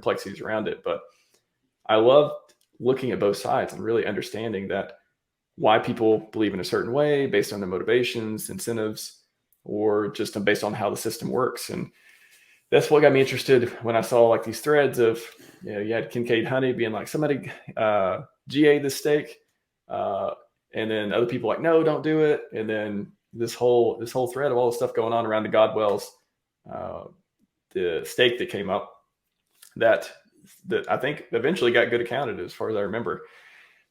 complexities around it. But I love looking at both sides and really understanding that why people believe in a certain way based on their motivations, incentives, or just based on how the system works. And that's what got me interested when I saw like these threads of, you had Kincaid Honey being like, somebody GA this stake. And then other people like, no, don't do it. And then this whole thread of all the stuff going on around the GodWhales, the stake that came up that I think eventually got good accounted as far as I remember.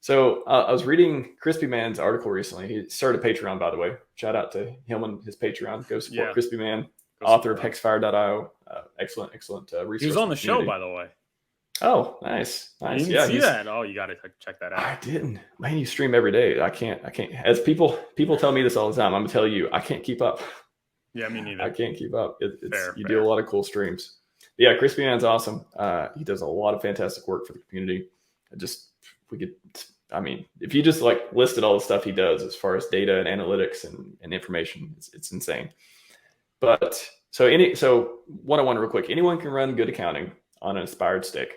So I was reading Crispy Man's article recently. He started a Patreon, by the way. Shout out to him and his Patreon. Go support Crispy Man, author of hexfire.io. Excellent resource. He was on the show, by the way. Oh, nice. You didn't see that? Oh, you got to check that out. I didn't. Man, you stream every day. I can't. As people tell me this all the time. I'm gonna tell you, I can't keep up. Yeah, me neither. I can't keep up. You fair. do a lot of cool streams. But yeah, Crispy Man's awesome. He does a lot of fantastic work for the community. If you just like listed all the stuff he does as far as data and analytics and information, it's insane. But so what I want real quick, anyone can run good accounting on an inspired stake.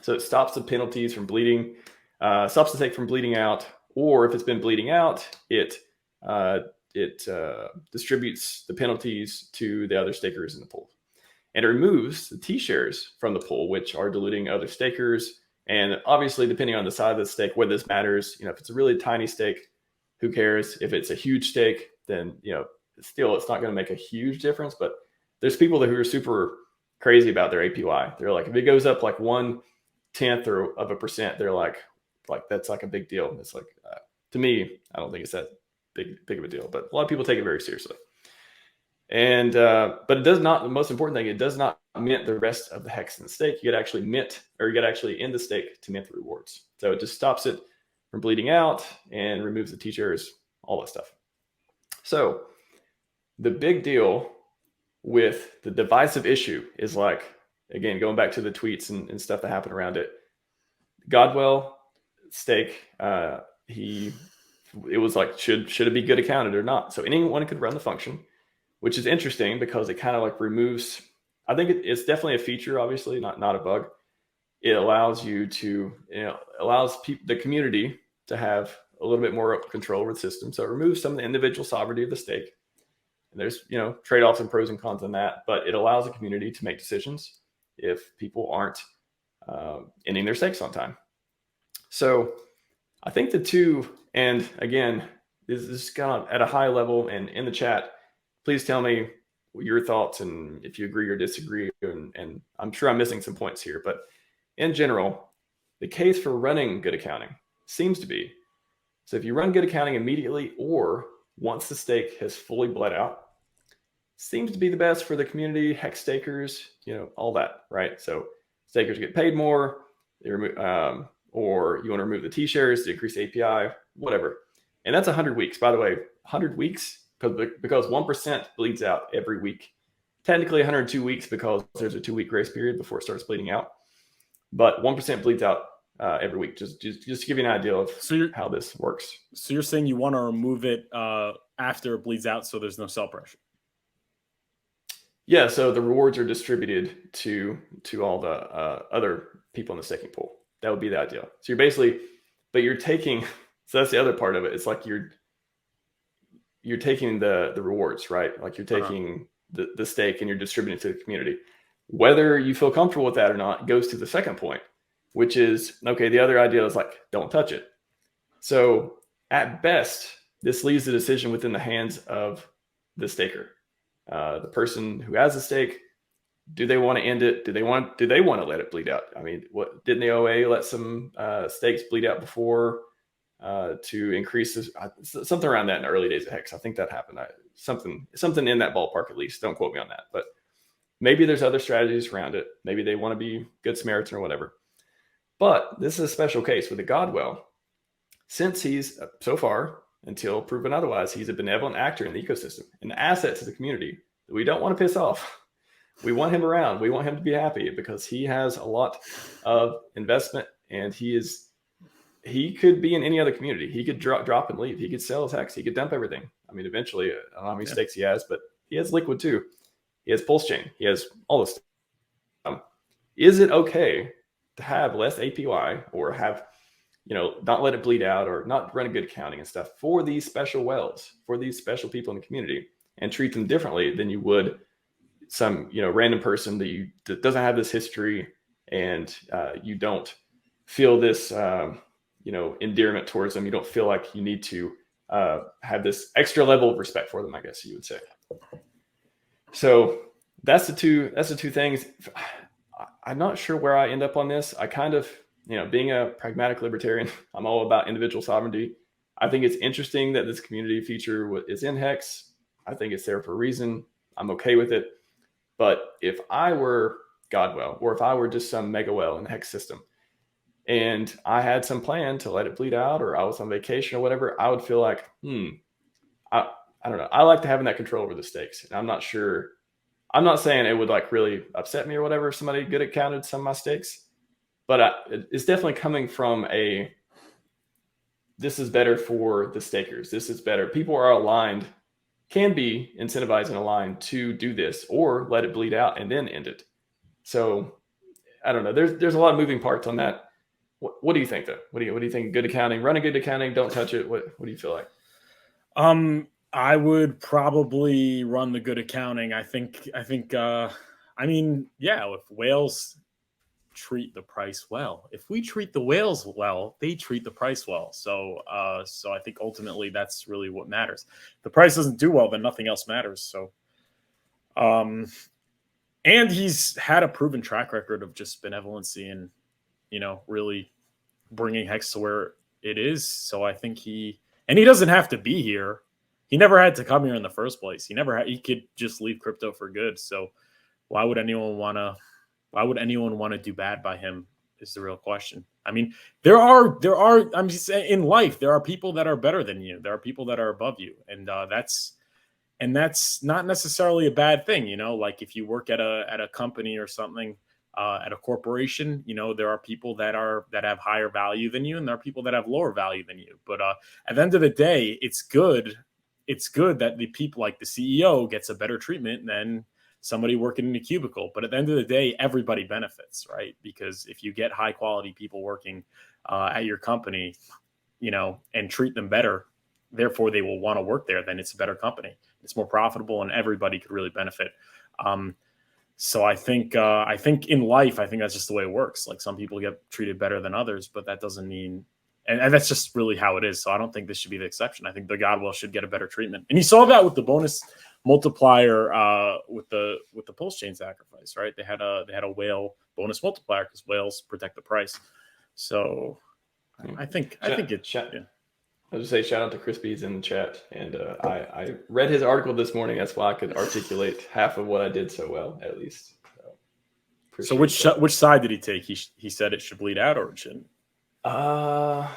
So it stops the penalties from bleeding, stops the stake from bleeding out, or if it's been bleeding out, it distributes the penalties to the other stakers in the pool. And it removes the T-shares from the pool, which are diluting other stakers. And obviously, depending on the size of the stake, whether this matters, if it's a really tiny stake, who cares? If it's a huge stake, then, still, it's not going to make a huge difference. But there's people who are super crazy about their APY. They're like, if it goes up like 0.1% they're like that's like a big deal. It's like, to me, I don't think it's that big of a deal, but a lot of people take it very seriously. And but it does not. The most important thing, it does not mint the rest of the hex in the stake. You got to actually mint, or you got to actually end the stake to mint the rewards. So it just stops it from bleeding out and removes the T-shares, all that stuff. So the big deal with the divisive issue is, like, again, going back to the tweets and stuff that happened around it. GodWhale stake, it was like, should it be good accounted or not? So anyone could run the function, which is interesting because it kind of like removes, I think it's definitely a feature, obviously, not a bug. It allows you to, allows the community to have a little bit more control over the system. So it removes some of the individual sovereignty of the stake. And there's, trade-offs and pros and cons on that, but it allows the community to make decisions if people aren't ending their stakes on time. So I think the two, and again, this is kind of at a high level, and in the chat, please tell me your thoughts and if you agree or disagree. And I'm sure I'm missing some points here, but in general, the case for running good accounting seems to be, so if you run good accounting immediately or once the stake has fully bled out, seems to be the best for the community, hex stakers, all that, right? So stakers get paid more, or you want to remove the T-shares to increase API, whatever. And that's 100 weeks. By the way, 100 weeks, because 1% bleeds out every week. Technically 102 weeks because there's a 2-week grace period before it starts bleeding out. But 1% bleeds out every week. Just to give you an idea of how this works. So you're saying you want to remove it after it bleeds out so there's no sell pressure? Yeah, so the rewards are distributed to all the other people in the staking pool. That would be the idea. So you're basically, but you're taking, so that's the other part of it. It's like you're taking the rewards, right? Like you're taking the stake and you're distributing it to the community. Whether you feel comfortable with that or not goes to the second point, which is, okay, the other idea is like, don't touch it. So at best, this leaves the decision within the hands of the staker. The person who has the stake, do they want to end it? Do they want to let it bleed out? I mean, didn't the OA let some stakes bleed out before to increase this, something around that in the early days of Hex? I think that happened. Something in that ballpark, at least. Don't quote me on that, but maybe there's other strategies around it. Maybe they want to be good Samaritan or whatever. But this is a special case with the GodWhale. Since he's, so far, until proven otherwise, he's a benevolent actor in the ecosystem, an asset to the community that we don't want to piss off. We want him around. We want him to be happy because he has a lot of investment, and he could be in any other community. He could drop and leave. He could sell his Hex. He could dump everything. I mean, eventually, I don't know how many stakes he has, but he has liquid too. He has PulseChain. He has all this stuff. is it okay to have less APY or have, not let it bleed out or not run a good accounting and stuff for these special whales, for these special people in the community, and treat them differently than you would some, random person that doesn't have this history, and you don't feel this, endearment towards them. You don't feel like you need to have this extra level of respect for them, I guess you would say. So that's the two things. I'm not sure where I end up on this. I kind of, being a pragmatic libertarian, I'm all about individual sovereignty. I think it's interesting that this community feature is in HEX. I think it's there for a reason. I'm okay with it. But if I were GodWhale, or if I were just some mega whale in the HEX system, and I had some plan to let it bleed out, or I was on vacation or whatever, I would feel like, I don't know. I like to having that control over the stakes. And I'm not sure. I'm not saying it would like really upset me or whatever if somebody good at counted some of my stakes, but it's definitely coming from this is better for the stakers. This is better. People are aligned, can be incentivized and aligned to do this, or let it bleed out and then end it. So I don't know. There's a lot of moving parts on that. What do you think though? What do you think? Good accounting, run a good accounting, don't touch it. What do you feel like? I would probably run the good accounting. I mean, yeah, if whales treat the price well, if we treat the whales well, they treat the price well. So I think ultimately that's really what matters. If the price doesn't do well, then nothing else matters. So, and he's had a proven track record of just benevolency and, really bringing HEX to where it is. So I think he doesn't have to be here. He never had to come here in the first place. He could just leave crypto for good. So why would anyone want to do bad by him is the real question. I mean, I'm just saying, in life, there are people that are better than you. There are people that are above you. And that's not necessarily a bad thing. Like if you work at a company or something, at a corporation, there are people that have higher value than you, and there are people that have lower value than you. But at the end of the day, it's good that the people, like the CEO, gets a better treatment than somebody working in a cubicle. But at the end of the day, everybody benefits, right? Because if you get high quality people working at your company, and treat them better, therefore they will want to work there, then it's a better company. It's more profitable and everybody could really benefit. So I think in life, I think that's just the way it works. Like some people get treated better than others, but that doesn't mean, and that's just really how it is. So I don't think this should be the exception. I think the GodWhale should get a better treatment. And you saw that with the bonus multiplier with the PulseChain sacrifice, right? They had a whale bonus multiplier because whales protect the price. So I think it's, yeah. I was just say shout out to Crispy's in the chat, and I read his article this morning. That's why I could articulate half of what I did so well, at least. So which side did he take? He said it should bleed out, or it shouldn't. I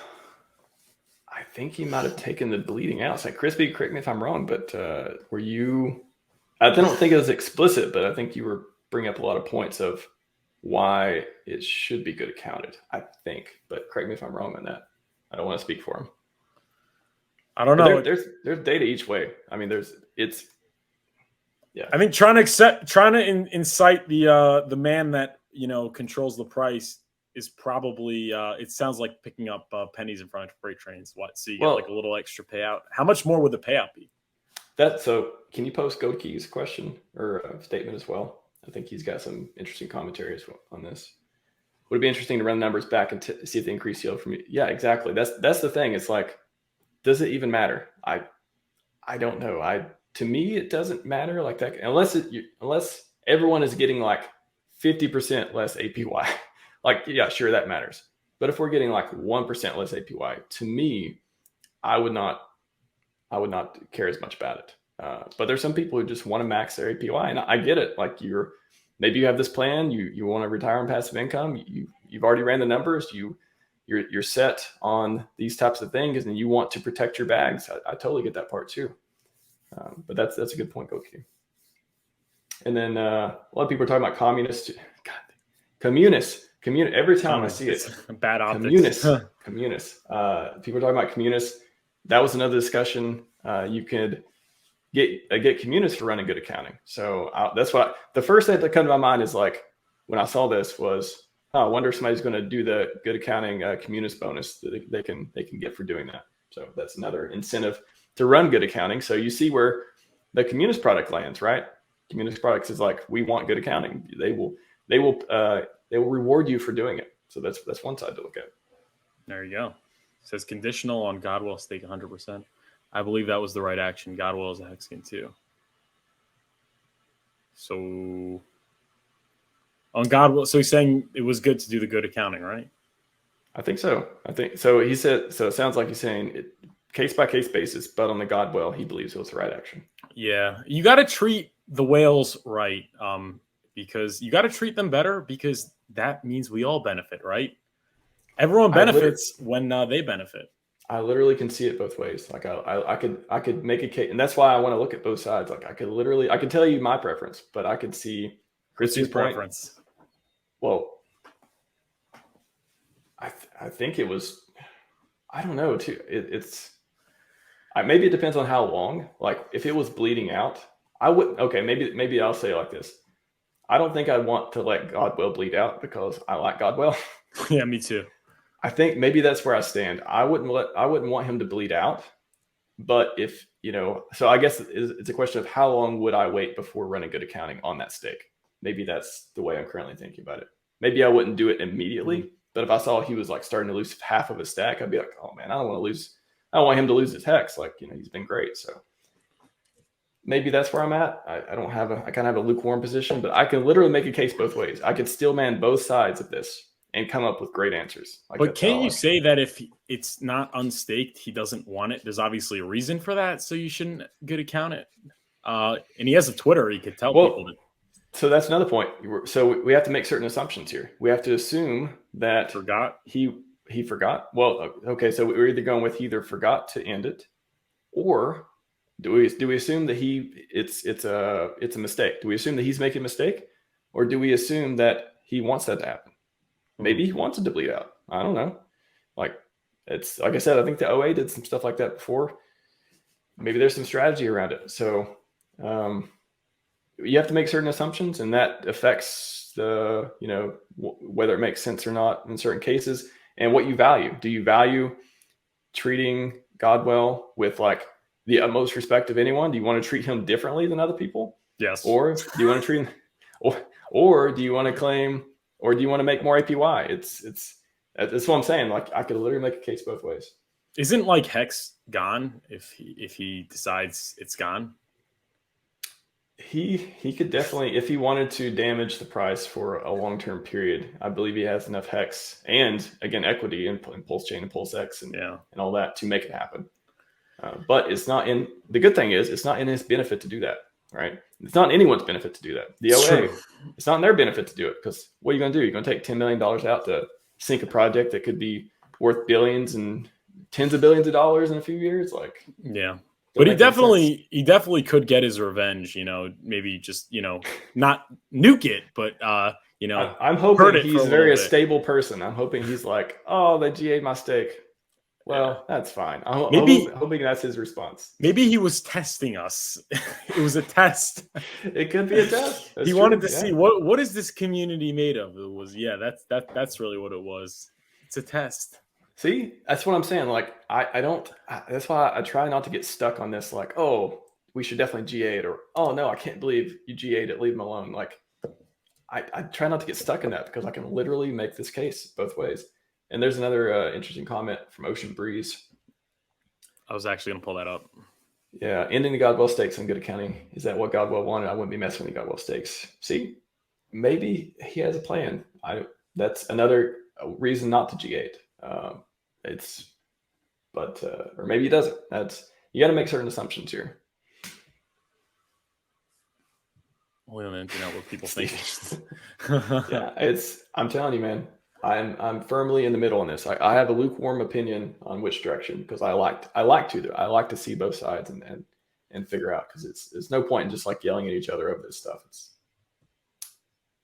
think he might have taken the bleeding out. So Crispy, correct me if I'm wrong, but were you? I don't think it was explicit, but I think you were bringing up a lot of points of why it should be good accounted. I think, but correct me if I'm wrong on that. I don't want to speak for him. I don't know. There's data each way. I mean, yeah. I think trying to incite the man that controls the price is probably it sounds like picking up pennies in front of freight trains. So you get like a little extra payout. How much more would the payout be? So can you post GoKey's question or statement as well? I think he's got some interesting commentary as well on this. Would it be interesting to run the numbers back and see if the increased yield from you? Yeah, exactly. That's the thing. It's like, does it even matter? I don't know. To me, it doesn't matter like that unless everyone is getting like 50% less APY. Like, yeah, sure, that matters. But if we're getting like 1% less APY, to me, I would not care as much about it. But there's some people who just want to max their APY, and I get it. Like maybe you have this plan, you want to retire on passive income, you've already ran the numbers, you're set on these types of things, and you want to protect your bags. I totally get that part too. But that's a good point, Goki. And then a lot of people are talking about communists. God, communists. Every time I see it, bad optics. Communists. People are talking about communists. That was another discussion. You could get communists to run a good accounting. So that's the first thing that comes to my mind is like, when I saw this was, oh, I wonder if somebody's going to do the good accounting communist bonus that they can get for doing that. So that's another incentive to run good accounting. So you see where the communist product lands, right? Communist products is like, we want good accounting. They will reward you for doing it. So that's one side to look at. There you go. It says conditional on GodWhale stake 100%. I believe that was the right action. GodWhale is a Hexkin too. So on GodWhale, so he's saying it was good to do the good accounting, right? I think so. He said, so it sounds like he's saying it case by case basis, but on the GodWhale, he believes it was the right action. Yeah. You got to treat the whales right. Because you got to treat them better, because that means we all benefit, right? Everyone benefits when they benefit. I literally can see it both ways. Like I could make a case, and that's why I want to look at both sides. Like I could tell you my preference, but I could see Chris's preference. Well, I think it was, I don't know too. Maybe it depends on how long. Like if it was bleeding out, I wouldn't. Okay, maybe I'll say it like this. I don't think I'd want to let GodWhale bleed out because I like GodWhale. Yeah, me too. I think maybe that's where I stand. I wouldn't want him to bleed out. But if, so I guess it's a question of how long would I wait before running good accounting on that stake? Maybe that's the way I'm currently thinking about it. Maybe I wouldn't do it immediately, but if I saw he was like starting to lose half of his stack, I'd be like, oh man, I don't want him to lose his HEX. Like, he's been great. So maybe that's where I'm at. I kind of have a lukewarm position, but I can literally make a case both ways. I could steel man both sides of this and come up with great answers. But can't you say that if it's not unstaked, he doesn't want it? There's obviously a reason for that, so you shouldn't good account it. And he has a Twitter, he could tell people that. So that's another point. So we have to make certain assumptions here. We have to assume that he forgot. Well, okay, so we're either going with he either forgot to end it, or do we assume that it's a mistake? Do we assume that he's making a mistake, or do we assume that he wants that to happen? Maybe he wants it to bleed out. I don't know. Like I said, I think the OA did some stuff like that before. Maybe there's some strategy around it. So you have to make certain assumptions, and that affects the whether it makes sense or not in certain cases, and what you value. Do you value treating GodWhale with like the utmost respect of anyone? Do you want to treat him differently than other people? Yes. Or do you want to treat him, or do you want to claim, or do you want to make more APY? That's what I'm saying. Like I could literally make a case both ways. Isn't like HEX gone if he decides it's gone? He could definitely, if he wanted to damage the price for a long-term period. I believe he has enough HEX and again equity in PulseChain and PulseX and all that to make it happen. But it's not in. The good thing is it's not in his benefit to do that. Right? It's not in anyone's benefit to do that. The OA, it's not in their benefit to do it, because what are you going to do? You're going to take $10 million out to sink a project that could be worth billions and tens of billions of dollars in a few years. Like, yeah. But he definitely could get his revenge, maybe just, not nuke it, but, I'm hoping he's a stable person. I'm hoping he's like, oh, they GA'd my stake. Well, that's fine. I'm hoping that's his response. Maybe he was testing us. It was a test. It could be a test. He wanted to see what is this community made of. It was, that's really what it was. It's a test. See, that's what I'm saying. Like, that's why I try not to get stuck on this. Like, oh, we should definitely GA it, or, oh no, I can't believe you GA'd it. Leave him alone. Like, I try not to get stuck in that, because I can literally make this case both ways. And there's another interesting comment from Ocean Breeze. I was actually going to pull that up. Yeah, ending the GodWhale stakes on good accounting. Is that what GodWhale wanted? I wouldn't be messing with the GodWhale stakes. See, maybe he has a plan. That's another reason not to G8. Or maybe he doesn't. You got to make certain assumptions here. We don't know what people think. Yeah, I'm telling you, man. I'm firmly in the middle on this. I have a lukewarm opinion on which direction, because I like to see both sides and figure out, because it's no point in just like yelling at each other over this stuff. It's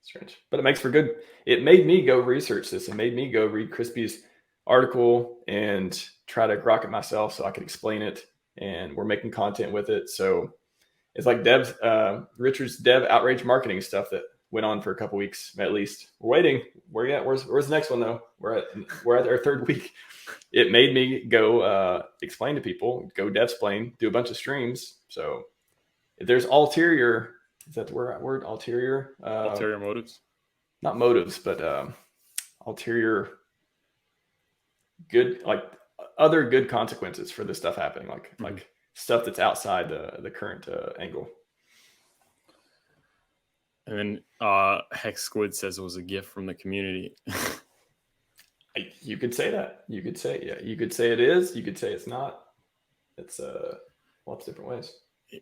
strange, but it makes for good. It made me go research this. It made me go read Crispy's article and try to grok it myself so I could explain it. And we're making content with it. So it's like Richard's dev outrage marketing stuff that went on for a couple weeks at least. We're waiting. Where's the next one though? We're at our third week. It made me go explain to people, go devsplain, do a bunch of streams. So if there's ulterior, is that the word ulterior? Ulterior motives? Not motives, but ulterior good, like other good consequences for this stuff happening, like stuff that's outside the current angle. And then Hex Squid says it was a gift from the community. You could say that. You could say, yeah. You could say it is. You could say it's not. It's lots of different ways.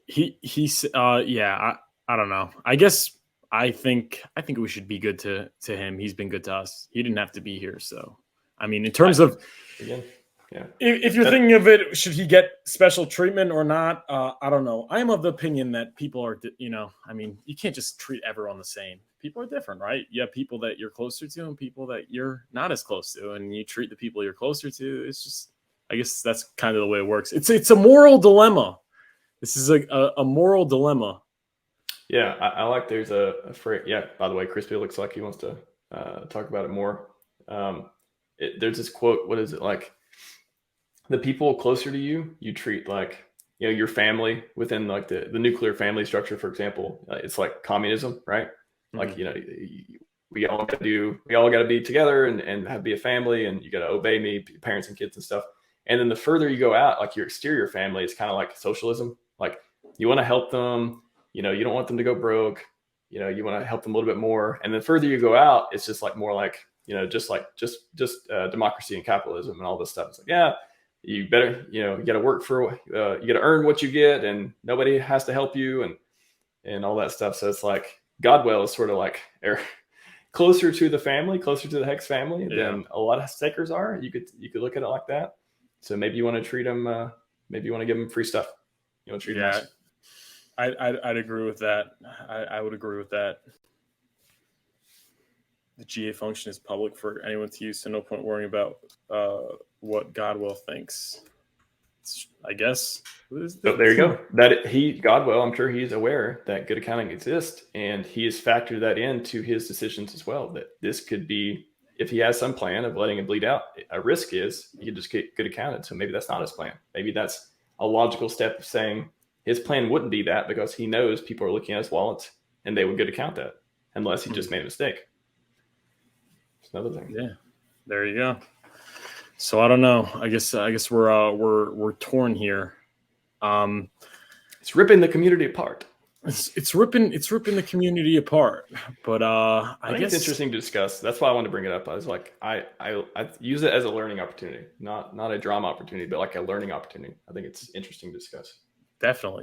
He's yeah. I don't know. I guess I think we should be good to him. He's been good to us. He didn't have to be here. So I mean, in terms of again, yeah. If you're thinking of it, should he get special treatment or not? I don't know. I am of the opinion that people are, I mean, you can't just treat everyone the same. People are different, right? You have people that you're closer to and people that you're not as close to, and you treat the people you're closer to. It's just, I guess that's kind of the way it works. It's a moral dilemma. This is a moral dilemma. Yeah, I like there's a phrase. Yeah, by the way, Crispy looks like he wants to talk about it more. There's this quote. What is it like? The people closer to you, you treat like, your family within like the nuclear family structure, for example. It's like communism, right? Like, we all got to be together and be a family, and you got to obey me, parents and kids and stuff. And then the further you go out, like your exterior family, it's kind of like socialism. Like you want to help them, you don't want them to go broke. You want to help them a little bit more. And the further you go out, it's just like more like, just democracy and capitalism and all this stuff. It's like, yeah, you better, you got to work for, you got to earn what you get, and nobody has to help you and all that stuff. So it's like GodWhale is sort of like closer to the family, closer to the Hex family than a lot of stakers are. You could look at it like that. So maybe you want to treat them, maybe you want to give them free stuff. You want to treat them nice. I'd agree with that. I would agree with that. The GA function is public for anyone to use, so no point worrying about what GodWhale thinks. I guess. So there you go. GodWhale, I'm sure he's aware that good accounting exists, and he has factored that into his decisions as well. That this could be, if he has some plan of letting it bleed out, a risk is he could just get good accounted. So maybe that's not his plan. Maybe that's a logical step of saying his plan wouldn't be that, because he knows people are looking at his wallets and they would good account that, unless he just made a mistake. It's another thing. Yeah, there you go. So I don't know. I guess we're torn here. It's ripping the community apart. It's ripping the community apart. But I guess it's interesting to discuss. That's why I wanted to bring it up. I was like, I use it as a learning opportunity, not a drama opportunity, but like a learning opportunity. I think it's interesting to discuss. Definitely.